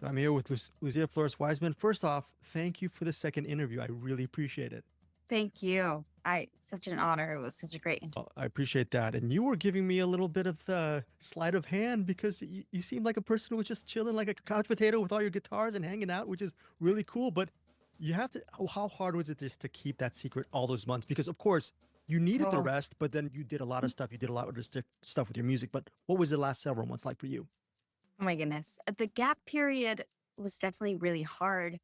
I'm here with Lucia Flores-Wiseman. First off, thank you for the second interview. I really appreciate it. Thank you. Such an honor. It was such a great interview. I appreciate that. And you were giving me a little bit of the sleight of hand because you seem like a person who was just chilling like a couch potato with all your guitars and hanging out, which is really cool. But you have to, how hard was it just to keep that secret all those months? Because, of course, you needed the Oh, rest, but then you did a lot of stuff. You did a lot of stuff with your music. But what was the last several months like for you? oh my goodness. The gap period was definitely really hard.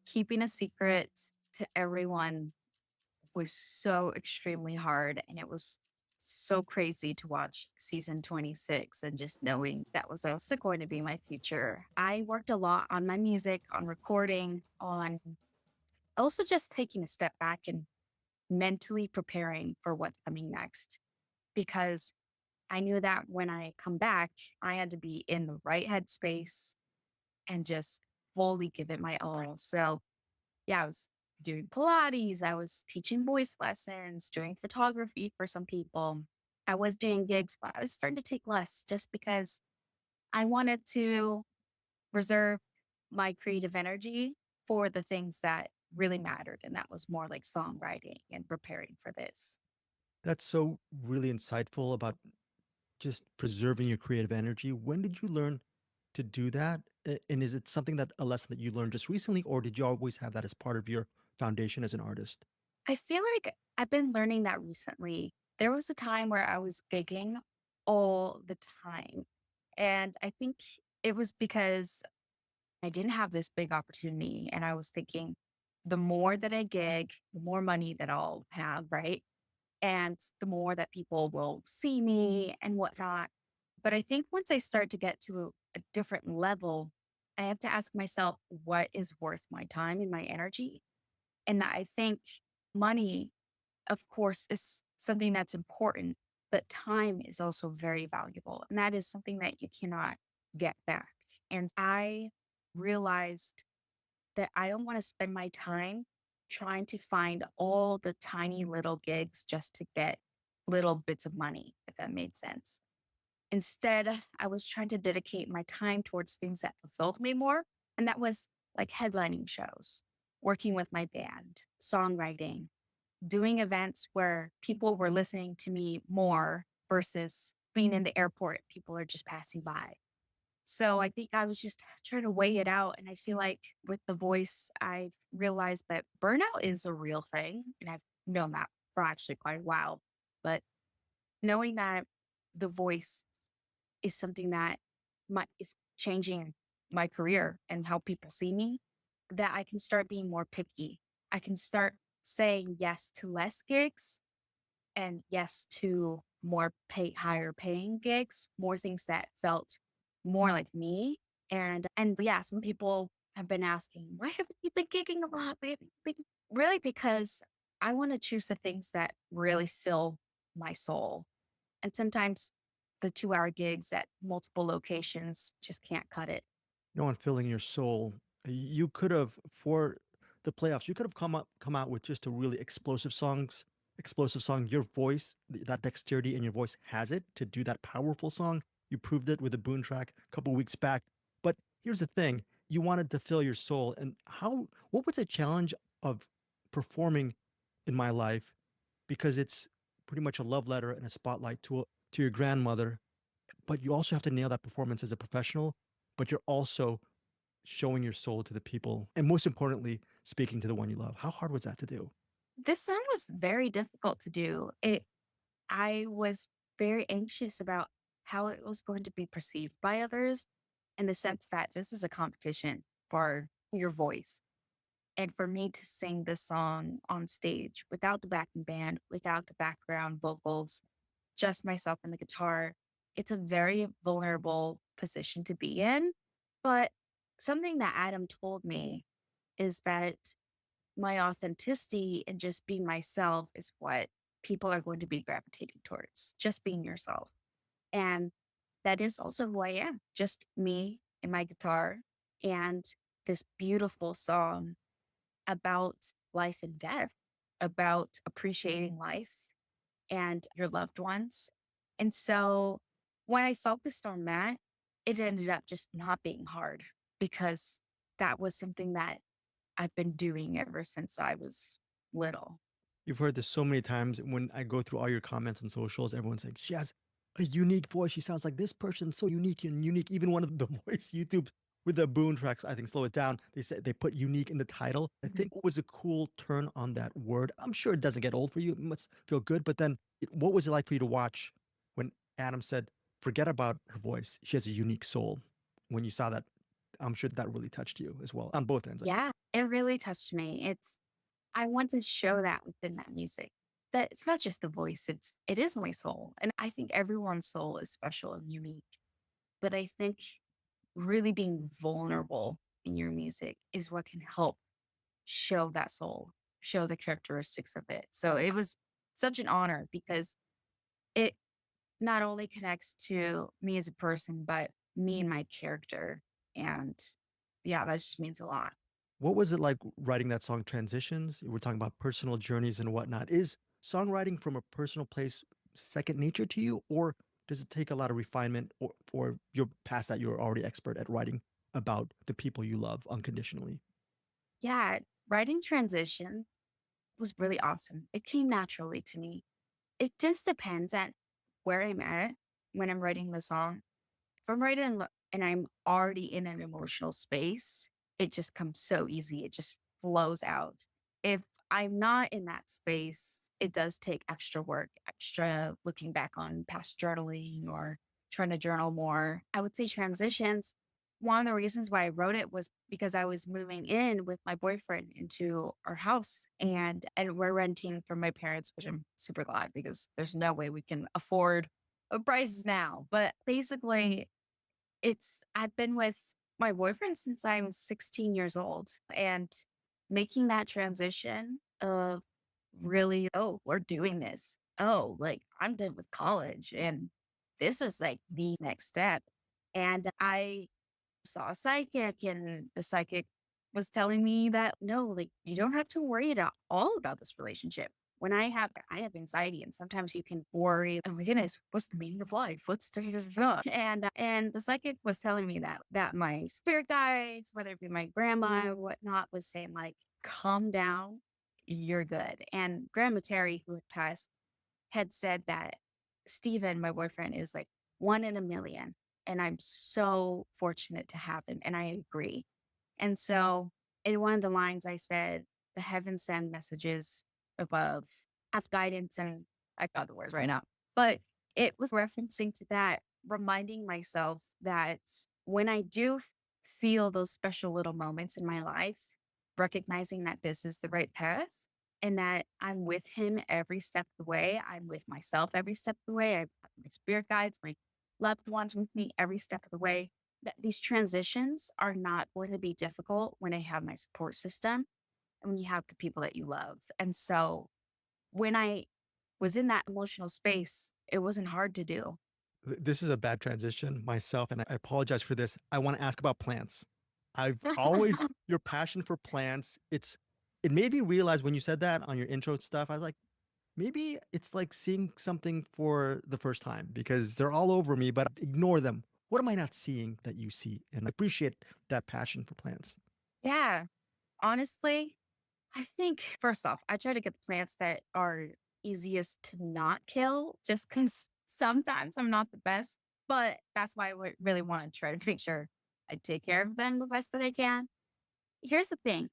Keeping a secret to everyone was so extremely hard. And it was so crazy to watch season 26 and just knowing that was also going to be my future. I worked a lot on my music, on recording, on also just taking a step back and mentally preparing for what's coming next. Because I knew that when I come back, I had to be in the right headspace and just fully give it my all. So, yeah, I was doing Pilates, I was teaching voice lessons, doing photography for some people. I was doing gigs, but I was starting to take less just because I wanted to reserve my creative energy for the things that really mattered. And that was more like songwriting and preparing for this. That's so really insightful about just preserving your creative energy. When did you learn to do that? And is it something that a lesson that you learned just recently, or did you always have that as part of your foundation as an artist? I feel like I've been learning that recently. There was a time where I was gigging all the time. And I think it was because I didn't have this big opportunity. And I was thinking, the more that I gig, the more money that I'll have, right? And the more that people will see me and whatnot. But I think once I start to get to a different level, I have to ask myself, what is worth my time and my energy? And I think money, of course, is something that's important, but time is also very valuable. And that is something that you cannot get back. And I realized that I don't want to spend my time trying to find all the tiny little gigs just to get little bits of money, if that made sense. Instead, I was trying to dedicate my time towards things that fulfilled me more. And that was like headlining shows, working with my band, songwriting, doing events where people were listening to me more versus being in the airport, people are just passing by. So I think I was just trying to weigh it out. And I feel like with the voice, I've realized that burnout is a real thing. And I've known that for actually quite a while. But knowing that the voice is something that is changing my career and how people see me, that I can start being more picky. I can start saying yes to less gigs and yes to higher paying gigs, more things that felt more like me. And yeah, some people have been asking, why haven't you been gigging a lot, baby? Really because I want to choose the things that really fill my soul. And sometimes the 2 hour gigs at multiple locations just can't cut it. No one filling your soul. You could have for the playoffs. You could have come out with just a really explosive song. Your voice, that dexterity in your voice has it to do that powerful song. You proved it with a Boone track a couple weeks back. But here's the thing: you wanted to fill your soul, and how? What was the challenge of performing in my life? Because it's pretty much a love letter and a spotlight to your grandmother, but you also have to nail that performance as a professional, but you're also showing your soul to the people. And most importantly, speaking to the one you love. How hard was that to do? This song was very difficult to do. I was very anxious about how it was going to be perceived by others in the sense that this is a competition for your voice. And for me to sing this song on stage without the backing band, without the background vocals, just myself and the guitar, it's a very vulnerable position to be in. But something that Adam told me is that my authenticity and just being myself is what people are going to be gravitating towards, just being yourself. And that is also who I am, just me and my guitar and this beautiful song about life and death, about appreciating life and your loved ones. And so when I focused on that, it ended up just not being hard. because that was something that I've been doing ever since I was little. You've heard this so many times when I go through all your comments on socials. Everyone's like, she has a unique voice. She sounds like this person, so unique and unique. Even one of the voice YouTube with the boom tracks, I think, slow it down. They said they put unique in the title. I Mhm. think it was a cool turn on that word. I'm sure it doesn't get old for you. It must feel good. But then, what was it like for you to watch when Adam said, forget about her voice? She has a unique soul. When you saw that, I'm sure that really touched you as well on both ends. Yeah, it really touched me. I want to show that within that music. That it's not just the voice, it is my soul. And I think everyone's soul is special and unique. But I think really being vulnerable in your music is what can help show that soul, show the characteristics of it. So it was such an honor because it not only connects to me as a person, but me and my character. And yeah, that just means a lot. What was it like writing that song Transitions? We're talking about personal journeys and whatnot. Is songwriting from a personal place second nature to you, or does it take a lot of refinement, or you're past that, you're already expert at writing about the people you love unconditionally? Yeah, writing transition was really awesome. It came naturally to me. It just depends at where I'm at when I'm writing the song. If I'm writing and I'm already in an emotional space, it just comes so easy. It just flows out. If I'm not in that space, it does take extra work, extra looking back on past journaling or trying to journal more. I would say transitions. One of the reasons why I wrote it was because I was moving in with my boyfriend into our house and we're renting from my parents, which I'm super glad because there's no way we can afford prices now. But basically I've been with my boyfriend since I was 16 years old and making that transition of really, oh, we're doing this. Oh, like I'm done with college and this is like the next step. And I saw a psychic and the psychic was telling me that no, like you don't have to worry at all about this relationship. When I have anxiety and sometimes you can worry, oh my goodness, what's the meaning of life? What's the and the psychic was telling me that my spirit guides, whether it be my grandma or whatnot, was saying like, calm down, you're good. And Grandma Terry, who had passed, had said that Steven, my boyfriend, is like one in a million. And I'm so fortunate to have him. And I agree. And so in one of the lines, I said, the heavens send messages above, have guidance. And I got the words right now. But it was referencing to that, reminding myself that when I do feel those special little moments in my life, recognizing that this is the right path and that I'm with him every step of the way. I'm with myself every step of the way. I have my spirit guides, my loved ones with me every step of the way. That these transitions are not going to be difficult when I have my support system and when you have the people that you love. And so when I was in that emotional space, it wasn't hard to do. This is a bad transition myself, and I apologize for this. I want to ask about plants. I've always your passion for plants. It made me realize when you said that on your intro stuff. I was like, maybe it's like seeing something for the first time because they're all over me, but ignore them. What am I not seeing that you see? And I appreciate that passion for plants. Yeah. Honestly, I think first off, I try to get the plants that are easiest to not kill just because sometimes I'm not the best, but that's why I really want to try to make sure I take care of them the best that I can. Here's the thing.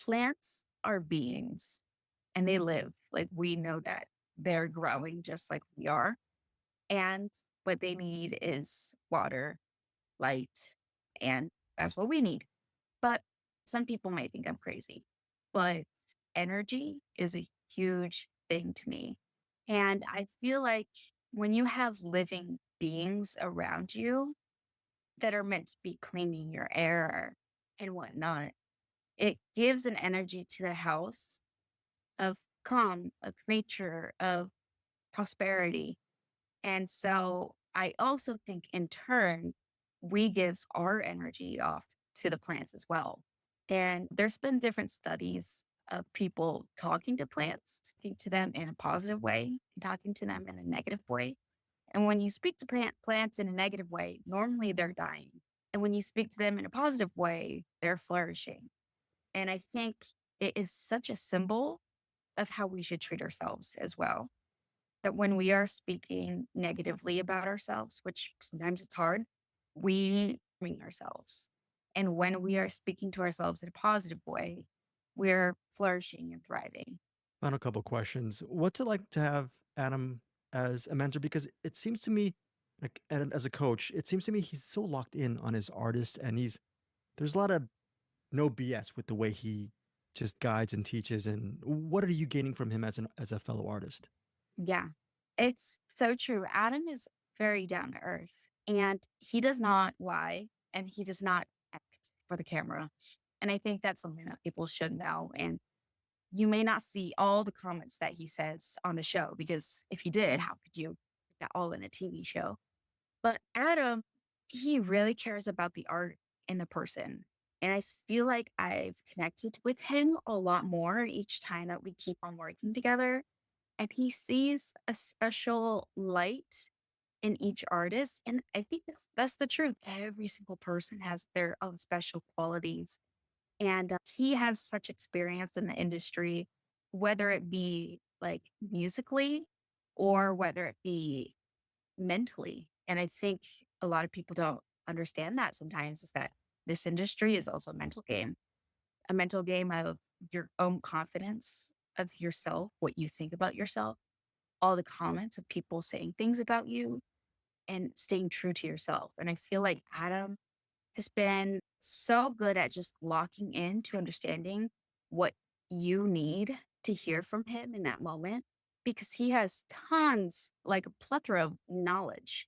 Plants are beings and they live. Like we know that they're growing just like we are. And what they need is water, light, and that's what we need. But some people might think I'm crazy, but energy is a huge thing to me. And I feel like when you have living beings around you that are meant to be cleaning your air and whatnot, it gives an energy to the house of calm, of nature, of prosperity. And so I also think in turn, we give our energy off to the plants as well. And there's been different studies of people talking to plants, speaking to them in a positive way, and talking to them in a negative way. And when you speak to plants in a negative way, normally they're dying. And when you speak to them in a positive way, they're flourishing. And I think it is such a symbol of how we should treat ourselves as well. That when we are speaking negatively about ourselves, which sometimes it's hard, we bring ourselves. And when we are speaking to ourselves in a positive way, we're flourishing and thriving. Final couple questions. What's it like to have Adam as a mentor? Because it seems to me, like, and as a coach, it seems to me he's so locked in on his artist, and there's a lot of no BS with the way he just guides and teaches. And what are you gaining from him as a fellow artist? Yeah, it's so true. Adam is very down to earth and he does not lie and he does not act for the camera. And I think that's something that people should know. And you may not see all the comments that he says on the show because if you did, how could you put that all in a TV show? But Adam, he really cares about the art and the person. And I feel like I've connected with him a lot more each time that we keep on working together. And he sees a special light in each artist. And I think that's the truth. Every single person has their own special qualities. And he has such experience in the industry, whether it be like musically or whether it be mentally. And I think a lot of people don't understand that sometimes is that this industry is also a mental game of your own confidence of yourself, what you think about yourself, all the comments of people saying things about you and staying true to yourself. And I feel like Adam has been so good at just locking in to understanding what you need to hear from him in that moment because he has tons, like a plethora of knowledge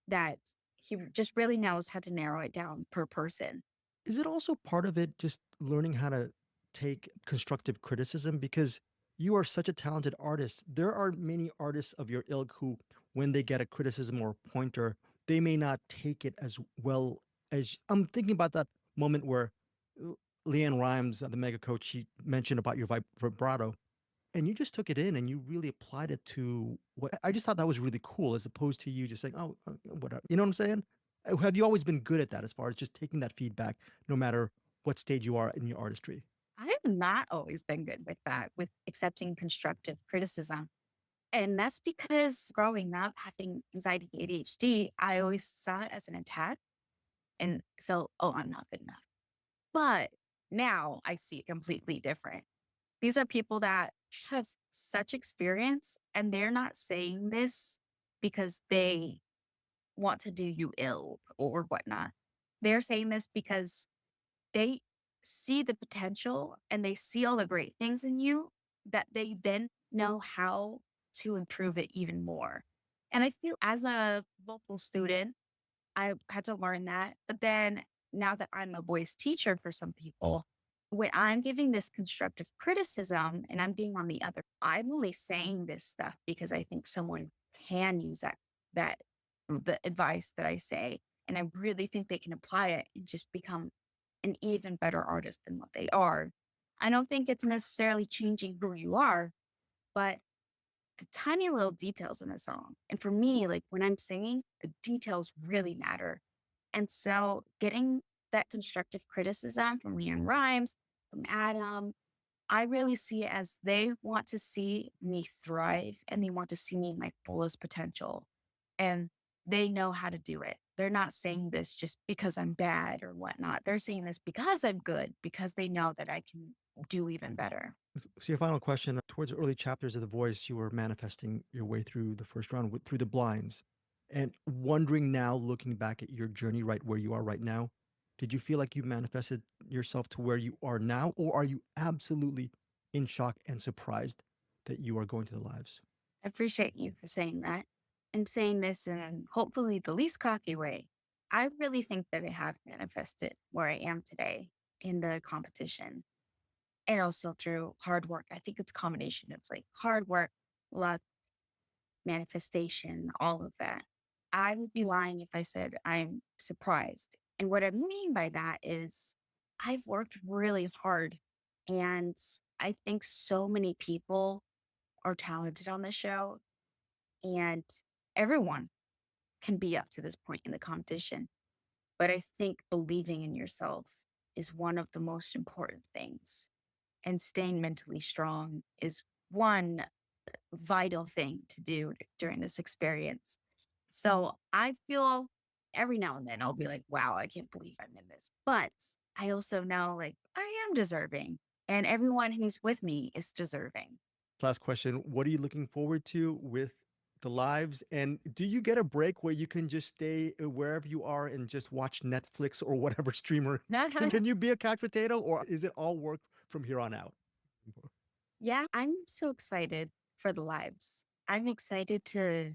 that he just really knows how to narrow it down per person. Is it also part of it just learning how to take constructive criticism? Because you are such a talented artist. There are many artists of your ilk who, when they get a criticism or a pointer, they may not take it as well as I'm thinking about that moment where Leanne Rhymes, the mega coach, she mentioned about your vibrato, and you just took it in and you really applied it to what I just thought that was really cool, as opposed to you just saying, "Oh, whatever." You know what I'm saying? Have you always been good at that, as far as just taking that feedback, no matter what stage you are in your artistry? I have not always been good with that, with accepting constructive criticism. And that's because growing up having anxiety ADHD, I always saw it as an attack and felt, oh, I'm not good enough. But now I see it completely different. These are people that have such experience and they're not saying this because they want to do you ill or whatnot. They're saying this because they see the potential and they see all the great things in you that they then know how to improve it even more. And I feel as a vocal student, I had to learn that. But then now that I'm a voice teacher for some people, when I'm giving this constructive criticism and I'm being on the other, I'm only saying this stuff because I think someone can use that the advice that I say. And I really think they can apply it and just become an even better artist than what they are. I don't think it's necessarily changing who you are, but the tiny little details in a song. And for me, like when I'm singing, the details really matter. And so getting that constructive criticism from Leanne Rhymes, from Adam, I really see it as they want to see me thrive and they want to see me in my fullest potential. And they know how to do it. They're not saying this just because I'm bad or whatnot. They're saying this because I'm good, because they know that I can do even better. So your final question, towards the early chapters of The Voice, you were manifesting your way through the first round through the blinds, and wondering now, looking back at your journey right where you are right now, did you feel like you manifested yourself to where you are now, or are you absolutely in shock and surprised that you are going to the lives? I appreciate you for saying that and saying this in hopefully the least cocky way. I really think that I have manifested where I am today in the competition and also through hard work. I think it's a combination of like hard work, luck, manifestation, all of that. I would be lying if I said I'm surprised. And what I mean by that is I've worked really hard and I think so many people are talented on this show and everyone can be up to this point in the competition. But I think believing in yourself is one of the most important things. And staying mentally strong is one vital thing to do during this experience. So I feel every now and then I'll be like, wow, I can't believe I'm in this. But I also know like I am deserving and everyone who's with me is deserving. Last question. What are you looking forward to with the lives? And do you get a break where you can just stay wherever you are and just watch Netflix or whatever streamer? Can you be a couch potato or is it all work from here on out? Yeah, I'm so excited for the lives. I'm excited to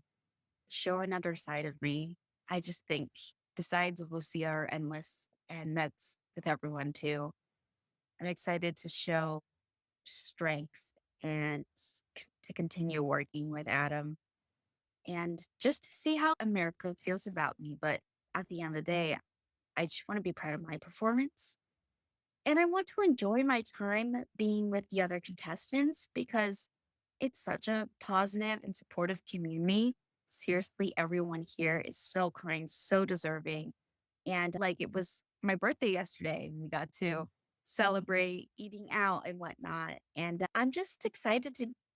show another side of me. I just think the sides of Lucia are endless, and that's with everyone too. I'm excited to show strength and to continue working with Adam and just to see how America feels about me. But at the end of the day, I just want to be proud of my performance. And I want to enjoy my time being with the other contestants because it's such a positive and supportive community. Seriously, everyone here is so kind, so deserving. And like it was my birthday yesterday, and we got to celebrate eating out and whatnot. And I'm just excited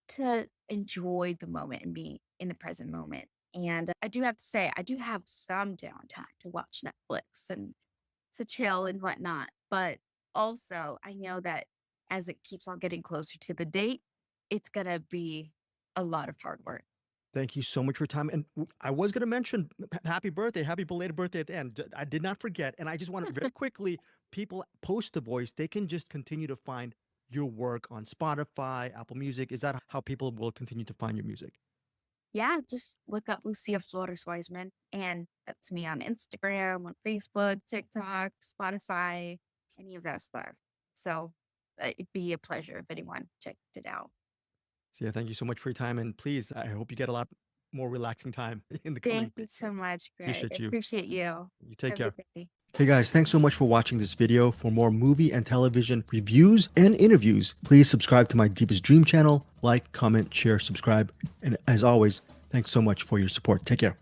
to enjoy the moment and be in the present moment. And I do have to say, I do have some downtime to watch Netflix and to chill and whatnot. But also, I know that as it keeps on getting closer to the date, it's going to be a lot of hard work. Thank you so much for your time. And I was going to mention happy birthday, happy belated birthday at the end. I did not forget. And I just want to very quickly, people post the voice, they can just continue to find your work on Spotify, Apple Music. Is that how people will continue to find your music? Yeah, just look up Lucia Flores-Wiseman, and that's me on Instagram, on Facebook, TikTok, Spotify, any of that stuff. So it'd be a pleasure if anyone checked it out. So yeah, thank you so much for your time. And please, I hope you get a lot more relaxing time in the coming Thank you days. so much, Greg. I Appreciate you. appreciate you. You take Have a care. good day. Hey guys, thanks so much for watching this video. For more movie and television reviews and interviews, please subscribe to my Deepest Dream channel, like, comment, share, subscribe. And as always, thanks so much for your support. Take care.